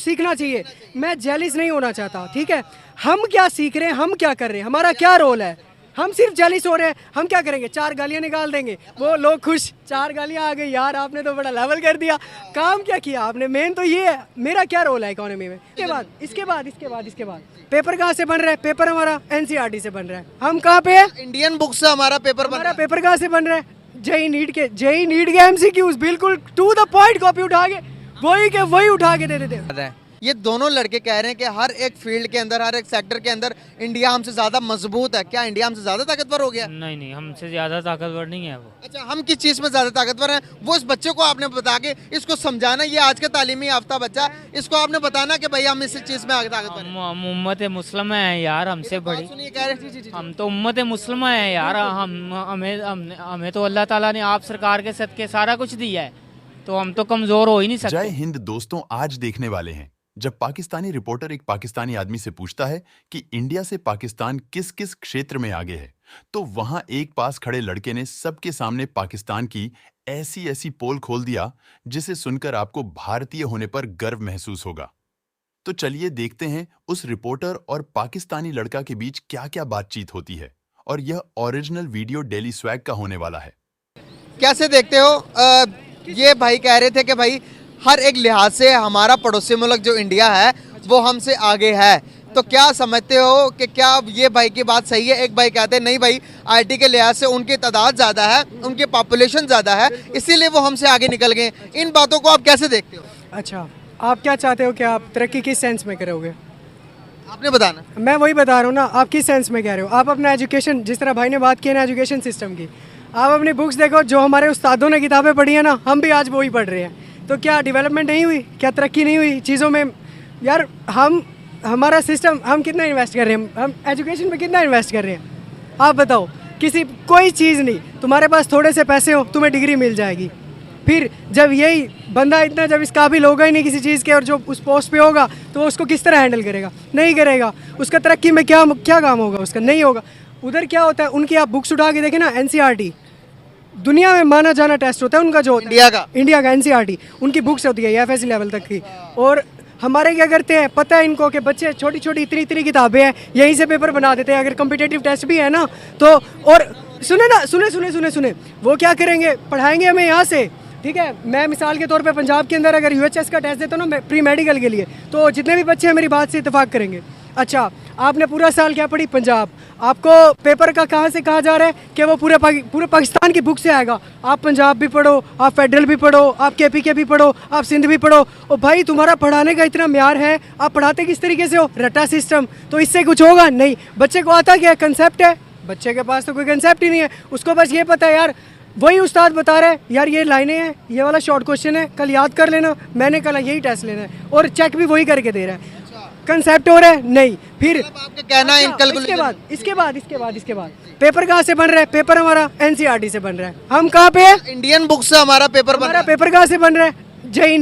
सीखना चाहिए। मैं जेलिस नहीं होना चाहता, ठीक है। हम क्या सीख रहे हैं, हम क्या कर रहे हैं, हमारा क्या रोल है। हम सिर्फ जेलिस हो रहे हैं, हम क्या करेंगे, 4 गालियां निकाल देंगे, वो लोग खुश, 4 गालियां आ गई, यार आपने तो बड़ा लेवल कर दिया। काम क्या किया आपने, मेन तो ये है। मेरा क्या रोल है इकोनॉमी में। इसके बाद पेपर कहाँ से बन रहा है, पेपर हमारा एनसीईआरटी से बन रहा है। हम कहाँ पे है, इंडियन बुक से हमारा पेपर बन रहा है। पेपर कहाँ से बन रहा है, जेई नीट के एमसीक्यूज बिल्कुल टू द पॉइंट कॉपी उठा के वही उठा के दे देते हैं। ये दोनों लड़के कह रहे हैं कि हर एक फील्ड के अंदर, हर एक सेक्टर के अंदर इंडिया हमसे ज्यादा मजबूत है। क्या इंडिया हमसे ज्यादा ताकतवर हो गया? नहीं, हमसे ज्यादा ताकतवर नहीं है वो। अच्छा, हम किस चीज में ज्यादा ताकतवर हैं? वो इस बच्चे को आपने बता के इसको समझाना, ये आज का तालीमी याफ्ता बच्चा, इसको आपने बताना कि भाई हम इस चीज में आगे ताकतवर हैं। हम उम्मत मुस्लिम है यार, हमसे बड़ी। सुनिए, कह रहे हम तो उम्मत मुस्लिम है यार। हमें तो अल्लाह ताला ने आप सरकार के सदके सारा कुछ दिया है, तो हम तो कमजोर हो ही नहीं सकते। जय हिंद दोस्तों, आज देखने वाले हैं जब पाकिस्तानी रिपोर्टर एक पाकिस्तानी आदमी से पूछता है कि इंडिया से पाकिस्तान किस किस क्षेत्र में आगे है, तो वहां एक पास खड़े लड़के ने सबके सामने पाकिस्तान की ऐसी पोल खोल दिया जिसे सुनकर आपको भारतीय होने पर गर्व महसूस होगा। तो चलिए देखते हैं उस रिपोर्टर और पाकिस्तानी लड़का के बीच क्या क्या बातचीत होती है, और यह ओरिजिनल वीडियो डेली स्वैग का होने वाला है। कैसे देखते हो? ये भाई कह रहे थे कि भाई हर एक लिहाज से हमारा पड़ोसी मुल्क जो इंडिया है वो हमसे आगे है। तो क्या समझते हो कि क्या ये भाई की बात सही है? एक भाई कहते हैं नहीं भाई, आईटी के लिहाज से उनकी तादाद ज़्यादा है, उनकी पॉपुलेशन ज़्यादा है, इसीलिए वो हमसे आगे निकल गए। इन बातों को आप कैसे देखते हो? अच्छा, आप क्या चाहते हो कि आप तरक्की किस सेंस में करोगे? आपने बताना। मैं वही बता रहा हूँ ना, आप किस सेंस में कह रहे हो। आप अपना एजुकेशन, जिस तरह भाई ने बात की है ना एजुकेशन सिस्टम की, आप अपनी बुक्स देखो, जो हमारे उस्तादों ने किताबें पढ़ी है ना, हम भी आज वही पढ़ रहे हैं। तो क्या डेवलपमेंट नहीं हुई, क्या तरक्की नहीं हुई चीज़ों में? यार हमारा सिस्टम, हम कितना इन्वेस्ट कर रहे हैं, हम एजुकेशन में कितना इन्वेस्ट कर रहे हैं, आप बताओ। कोई चीज़ नहीं, तुम्हारे पास थोड़े से पैसे हो, तुम्हें डिग्री मिल जाएगी। फिर जब यही बंदा इतना, जब इस काबिल होगा ही नहीं किसी चीज़ के, और जो उस पोस्ट पे होगा, तो वो उसको किस तरह हैंडल करेगा? नहीं करेगा। उसका तरक्की में क्या काम होगा उसका? नहीं होगा। उधर क्या होता है, उनकी आप बुक्स उठा के देखें ना, एनसीईआरटी दुनिया में माना जाना टेस्ट होता है उनका, जो इंडिया का एनसीईआरटी, उनकी बुक्स होती है एफएससी लेवल तक की। और हमारे क्या करते हैं, पता है इनको कि बच्चे छोटी छोटी इतनी किताबें हैं, यहीं से पेपर बना देते हैं। अगर कम्पिटेटिव टेस्ट भी है ना, तो और सुने वो क्या करेंगे, पढ़ाएंगे हमें यहाँ से, ठीक है। मैं मिसाल के तौर पे पंजाब के अंदर अगर यूएचएस का टेस्ट देता हूँ ना, प्री मेडिकल के लिए, तो जितने भी बच्चे हैं मेरी बात से इत्तेफाक करेंगे। अच्छा, आपने पूरा साल क्या पढ़ी, पंजाब, आपको पेपर का कहाँ से कहा जा रहा है कि वो पूरे पाकिस्तान की बुक से आएगा। आप पंजाब भी पढ़ो, आप फेडरल भी पढ़ो, आप केपी के भी पढ़ो, आप सिंध भी पढ़ो, और भाई तुम्हारा पढ़ाने का इतना म्यार है, आप पढ़ाते किस तरीके से हो, रट्टा सिस्टम, तो इससे कुछ होगा नहीं। बच्चे को आता क्या कंसेप्ट है, बच्चे के पास तो कोई कंसेप्ट ही नहीं है, उसको बस ये पता है यार, वही उस्ताद बता रहे हैं यार, ये लाइनें हैं, ये वाला शॉर्ट क्वेश्चन है, कल याद कर लेना, मैंने कल यही टेस्ट लेना है, और चेक भी वही करके दे रहा है। कंसेप्ट हो रहा है नहीं। फिर आपके कहना है इसके बाद पेपर कहाँ से बन रहा है, पेपर हमारा एनसीईआरटी से बन रहा है। हम कहाँ पे है, इंडियन बुक से हमारा पेपर बन रहा है। पेपर कहाँ से बन रहा है, जेई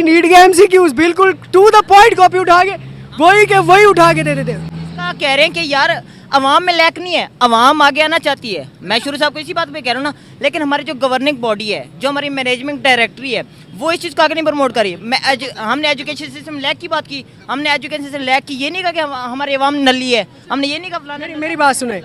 नीट के एमसीक्यूज बिल्कुल टू द पॉइंट कॉपी उठा के वही उठा के दे देते हैं। कह रहे हैं कि यार अवाम में लैक नहीं है, अवाम आगे आना चाहती है। मैं शुरू से आपको इसी बात पे कह रहा हूँ ना, लेकिन हमारी जो गवर्निंग बॉडी है, जो हमारी मैनेजमेंट डायरेक्टरी है, वो इस चीज़ को आगे नहीं प्रमोट करी। हमने एजुकेशन सिस्टम लैक की बात की, हमने एजुकेशन सिस्टम लैक की, ये नहीं कहा कि हमारी अवाम नल्ली है, हमने ये नहीं कहा फलाना। मेरी बात सुने,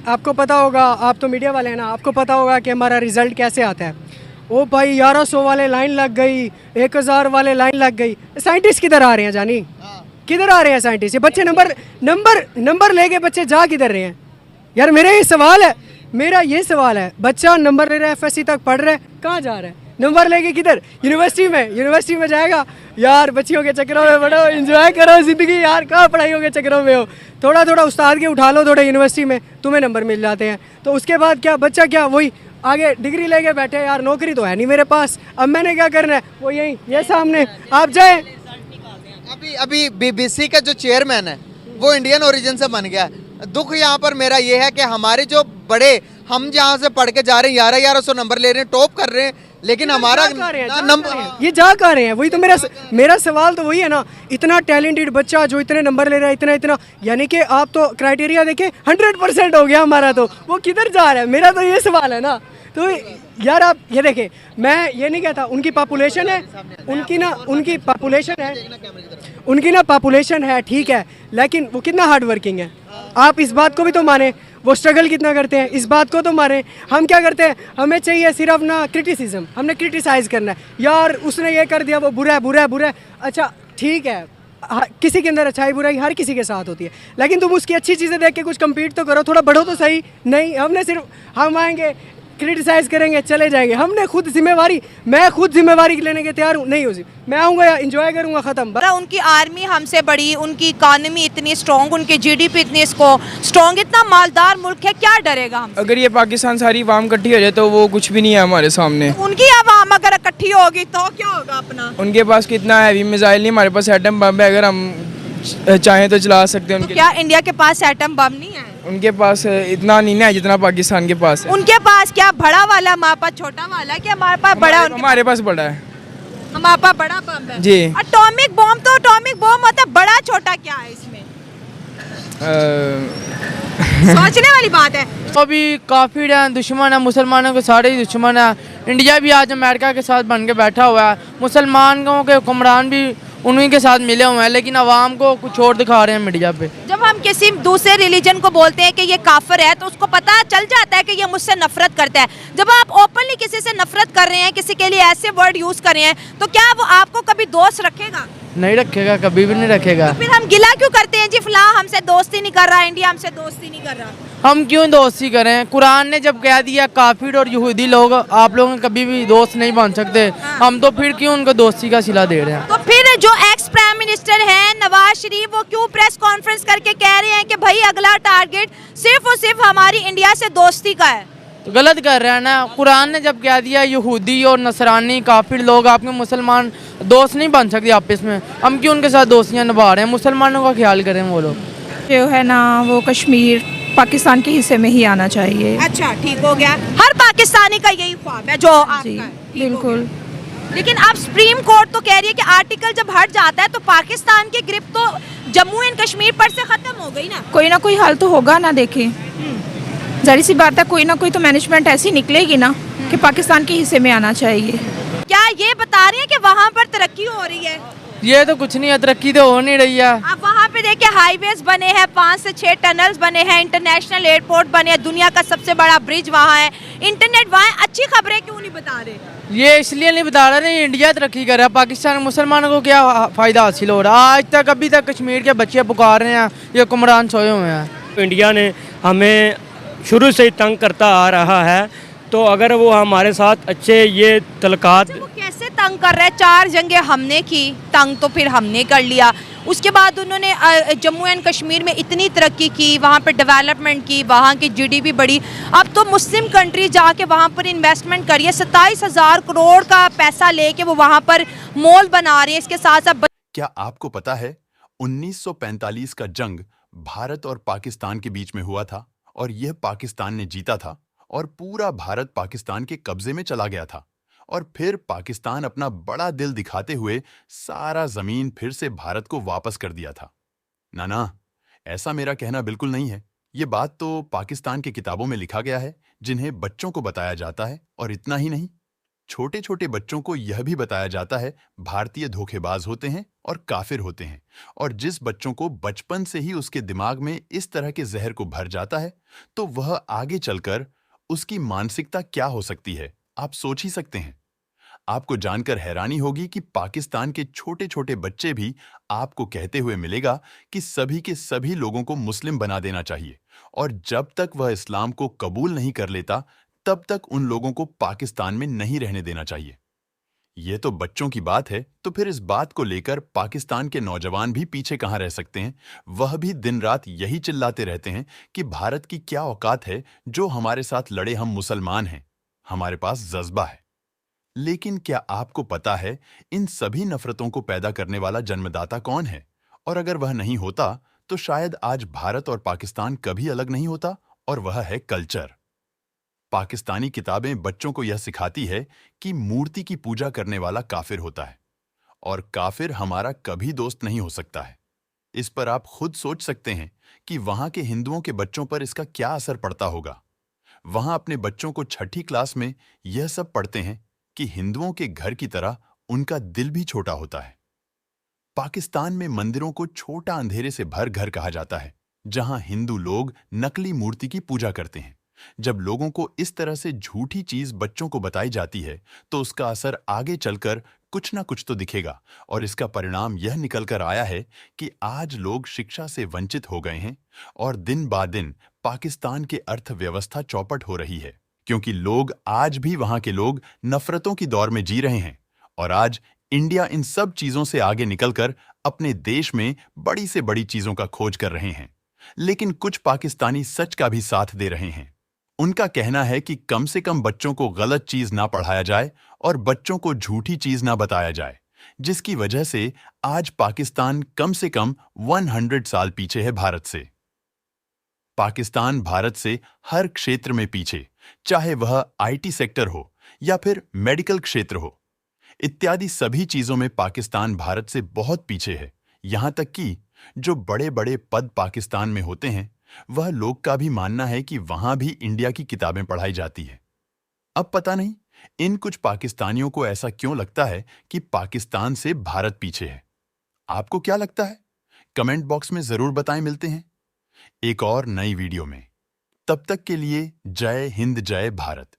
आपको पता होगा, आप तो मीडिया वाले हैं ना, आपको पता होगा कि हमारा रिजल्ट कैसे आता है। ओ भाई 1100 वाले लाइन लग गई, 1000 वाले लाइन लग गई। साइंटिस्ट किधर आ रहे हैं जानी, किधर आ रहे हैं साइंटिस्ट? ये बच्चे नंबर लेके बच्चे जा किधर रहे हैं यार? मेरा ये सवाल है, बच्चा नंबर ले रहा है, एफएससी तक पढ़ रहा है, कहाँ जा रहा है नंबर लेके? किधर? यूनिवर्सिटी में जाएगा यार। बच्चियों के चक्करों में पढ़ो, एंजॉय करो जिंदगी यार, कहाँ पढ़ाइयों के चक्करों में हो। थोड़ा उस्ताद के उठा लो, थोड़ा यूनिवर्सिटी में तुम्हें नंबर मिल जाते हैं। तो उसके बाद क्या, बच्चा क्या वही आगे डिग्री लेके बैठे यार, नौकरी तो है नहीं मेरे पास, अब मैंने क्या करना है, वो ये सामने आप जाए। अभी बीबीसी का जो चेयरमैन है वो इंडियन ओरिजिन से बन गया है। दुख यहाँ पर मेरा ये है कि हमारे जो बड़े, हम जहाँ से पढ़ के जा रहे हैं 1100 नंबर ले रहे हैं, टॉप कर रहे हैं, लेकिन हमारा नंबर ये जा कहाँ रहे हैं? वही तो मेरा सवाल तो वही है ना। इतना टैलेंटेड बच्चा जो इतने नंबर ले रहा है, इतना यानी कि आप तो क्राइटेरिया देखें 100% हो गया हमारा, तो वो किधर जा रहा है? मेरा तो ये सवाल है ना। तो यार आप ये देखें, मैं ये नहीं कहता उनकी पॉपुलेशन है, उनकी पॉपुलेशन है, ठीक है, लेकिन वो कितना हार्ड वर्किंग है। आप इस बात को भी तो माने, वो स्ट्रगल कितना करते हैं, इस बात को तो माने। हम क्या करते हैं, हमें चाहिए सिर्फ ना क्रिटिसिज्म, हमने क्रिटिसाइज़ करना है, यार उसने ये कर दिया, वो बुरा है, बुरा है, बुरा है। अच्छा ठीक है, किसी के अंदर अच्छाई बुराई हर किसी के साथ होती है, लेकिन तुम उसकी अच्छी चीज़ें देख के कुछ कम्पीट तो करो, थोड़ा बढ़ो तो सही। नहीं, हमने सिर्फ हम आएंगे क्रिटिसाइज करेंगे चले जाएंगे। हमने खुद जिम्मेवारी, मैं खुद जिम्मेवारी लेने के तैयार हूँ, नहीं हो मैं आऊँगा या इंजॉय करूँगा, ख़त्म। उनकी आर्मी हमसे बड़ी, उनकी इकॉनमी इतनी स्ट्रॉन्ग, उनकी जीडीपी इतनी स्ट्रॉन्ग, इतना मालदार मुल्क है, क्या डरेगा हमसे? अगर ये पाकिस्तान सारी आवाम इकट्ठी हो जाए तो वो कुछ भी नहीं है हमारे सामने। उनकी आवाम अगर इकट्ठी होगी तो क्या होगा अपना? उनके पास कितना हैवी मिसाइल नहीं, हमारे पास एटम बम है, अगर हम चाहें तो चला सकते हैं। तो क्या इंडिया के पास एटम बम नहीं है? उनके पास इतना नहीं है जितना पाकिस्तान के पास है। उनके पास क्या बड़ा वाला, हमारे पास छोटा वाला, क्या हमारे पास बड़ा? हमारे पास बड़ा है, हमारे पास बड़ा बम है जी। एटॉमिक बम तो एटॉमिक बम होता है, बड़ा छोटा क्या है इसमें? सोचने वाली बात है। तो अभी काफी दुश्मन है, मुसलमानों के सारे ही दुश्मन है। इंडिया भी आज अमेरिका के साथ बन के बैठा हुआ है, मुसलमानों के हुक्मरान भी उन्हीं के साथ मिले हुए हैं, लेकिन आवाम को कुछ और दिखा रहे हैं मीडिया पे। जब हम किसी दूसरे रिलीजन को बोलते हैं कि ये काफिर है तो उसको पता चल जाता है कि ये मुझसे नफरत करता है। जब आप ओपनली किसी से नफरत कर रहे हैं, किसी के लिए ऐसे वर्ड यूज कर रहे हैं, तो क्या वो आपको कभी दोस्त रखेगा? नहीं रखेगा, कभी भी नहीं रखेगा। तो फिर हम गिला क्यों करते हैं जी, फलां हमसे दोस्ती नहीं कर रहा, इंडिया हमसे दोस्ती नहीं कर रहा? हम क्यों दोस्ती करें? कुरान ने जब कह दिया काफिर और यहूदी लोग आप लोग कभी भी दोस्त नहीं बन सकते, हम तो फिर क्यों उनको दोस्ती का सिला दे रहे हैं? तो फिर जो एक्स प्राइम मिनिस्टर हैं नवाज शरीफ, वो क्यों प्रेस कॉन्फ्रेंस करके कह रहे हैं कि भाई अगला टारगेट सिर्फ और सिर्फ हमारी इंडिया से दोस्ती का है? तो गलत कर रहे हैं ना। कुरान ने जब कह दिया यहूदी और नसरानी काफिर लोग आपके मुसलमान दोस्त नहीं बन सकते आपस में, हम क्यों उनके साथ दोस्तियां निभा रहे हैं? मुसलमानों का ख्याल करें। वो लोग जो है ना, वो कश्मीर पाकिस्तान के हिस्से में ही आना चाहिए। अच्छा ठीक हो गया, हर पाकिस्तानी का यही ख्वाब है जो आपका जी है। बिल्कुल। लेकिन अब सुप्रीम कोर्ट तो कह रही है कि आर्टिकल जब हट जाता है तो पाकिस्तान की ग्रिप तो जम्मू एंड कश्मीर पर से खत्म हो गई ना। कोई हल तो होगा ना। देखें, जाहिर सी बात है, कोई ना कोई तो मैनेजमेंट ऐसी निकलेगी ना कि पाकिस्तान के हिस्से में आना चाहिए। क्या ये बता रही है कि वहाँ पर तरक्की हो रही है? ये तो कुछ नहीं है, तरक्की तो हो नहीं रही है। अब वहाँ पे देखिए हाईवेज बने हैं, 5 से 6 टनल्स बने हैं, इंटरनेशनल एयरपोर्ट बने हैं, दुनिया का सबसे बड़ा ब्रिज वहाँ है, इंटरनेट वहाँ है। अच्छी खबरें क्यों नहीं बता रहे? ये इसलिए नहीं बता रहा नहीं, इंडिया तरक्की कर रहा है, पाकिस्तान मुसलमानों को क्या फ़ायदा हासिल हो रहा है? आज तक अभी तक कश्मीर के बच्चे पुकार रहे हैं, ये हुक्मरान सोए हुए हैं। इंडिया ने हमें शुरू से ही तंग करता आ रहा है, तो अगर वो हमारे साथ अच्छे ये तलकात। वो कैसे तंग कर रहा है? 4 जंगें हमने की, तंग तो फिर हमने कर लिया, उसके बाद उन्होंने जम्मू एंड कश्मीर में इतनी तरक्की की, वहाँ पर डेवलपमेंट की, वहाँ की जीडीपी बढ़ी। अब तो मुस्लिम कंट्री जाके वहाँ पर इन्वेस्टमेंट करिए, 27,000 करोड़ का पैसा लेके वो वहाँ पर मॉल बना रही है। इसके साथ साथ क्या आपको पता है 1945 का जंग भारत और पाकिस्तान के बीच में हुआ था और यह पाकिस्तान ने जीता था और पूरा भारत पाकिस्तान के कब्जे में चला गया था, और फिर पाकिस्तान अपना बड़ा दिल दिखाते हुए सारा जमीन फिर से भारत को वापस कर दिया था। ना, ऐसा मेरा कहना बिल्कुल नहीं है। ये बात तो पाकिस्तान की किताबों में लिखा गया है, जिन्हें बच्चों को बताया जाता है। और इतना ही नहीं, छोटे छोटे बच्चों को यह भी बताया जाता है भारतीय धोखेबाज होते हैं और काफिर होते हैं। और जिस बच्चों को बचपन से ही उसके दिमाग में इस तरह के जहर को भर जाता है, तो वह आगे चलकर उसकी मानसिकता क्या हो सकती है, आप सोच ही सकते हैं। आपको जानकर हैरानी होगी कि पाकिस्तान के छोटे छोटे बच्चे भी आपको कहते हुए मिलेगा कि सभी के सभी लोगों को मुस्लिम बना देना चाहिए, और जब तक वह इस्लाम को कबूल नहीं कर लेता तब तक उन लोगों को पाकिस्तान में नहीं रहने देना चाहिए। ये तो बच्चों की बात है, तो फिर इस बात को लेकर पाकिस्तान के नौजवान भी पीछे कहां रह सकते हैं? वह भी दिन रात यही चिल्लाते रहते हैं कि भारत की क्या औकात है, जो हमारे साथ लड़े, हम मुसलमान हैं, हमारे पास जज्बा है। लेकिन क्या आपको पता है इन सभी नफरतों को पैदा करने वाला जन्मदाता कौन है? और अगर वह नहीं होता तो शायद आज भारत और पाकिस्तान कभी अलग नहीं होता, और वह है कल्चर। पाकिस्तानी किताबें बच्चों को यह सिखाती है कि मूर्ति की पूजा करने वाला काफिर होता है, और काफिर हमारा कभी दोस्त नहीं हो सकता है। इस पर आप खुद सोच सकते हैं कि वहां के हिंदुओं के बच्चों पर इसका क्या असर पड़ता होगा। वहां अपने बच्चों को छठी क्लास में यह सब पढ़ते हैं कि हिंदुओं के घर की तरह उनका दिल भी छोटा होता है। पाकिस्तान में मंदिरों को छोटा अंधेरे से भर घर कहा जाता है, जहां हिंदू लोग नकली मूर्ति की पूजा करते हैं। जब लोगों को इस तरह से झूठी चीज बच्चों को बताई जाती है तो उसका असर आगे चलकर कुछ ना कुछ तो दिखेगा, और इसका परिणाम यह निकल कर आया है कि आज लोग शिक्षा से वंचित हो गए हैं और दिन बा दिन पाकिस्तान की अर्थव्यवस्था चौपट हो रही है, क्योंकि लोग आज भी वहां के लोग नफरतों की दौर में जी रहे हैं। और आज इंडिया इन सब चीजों से आगे निकलकर अपने देश में बड़ी से बड़ी चीजों का खोज कर रहे हैं। लेकिन कुछ पाकिस्तानी सच का भी साथ दे रहे हैं। उनका कहना है कि कम से कम बच्चों को गलत चीज ना पढ़ाया जाए और बच्चों को झूठी चीज ना बताया जाए, जिसकी वजह से आज पाकिस्तान कम से कम 100 साल पीछे है भारत से। पाकिस्तान भारत से हर क्षेत्र में पीछे, चाहे वह आईटी सेक्टर हो या फिर मेडिकल क्षेत्र हो, इत्यादि सभी चीजों में पाकिस्तान भारत से बहुत पीछे है। यहां तक कि जो बड़े बड़े पद पाकिस्तान में होते हैं, वह लोग का भी मानना है कि वहां भी इंडिया की किताबें पढ़ाई जाती है। अब पता नहीं इन कुछ पाकिस्तानियों को ऐसा क्यों लगता है कि पाकिस्तान से भारत पीछे है। आपको क्या लगता है? कमेंट बॉक्स में जरूर बताएं। मिलते हैं एक और नई वीडियो में। तब तक के लिए जय हिंद, जय भारत।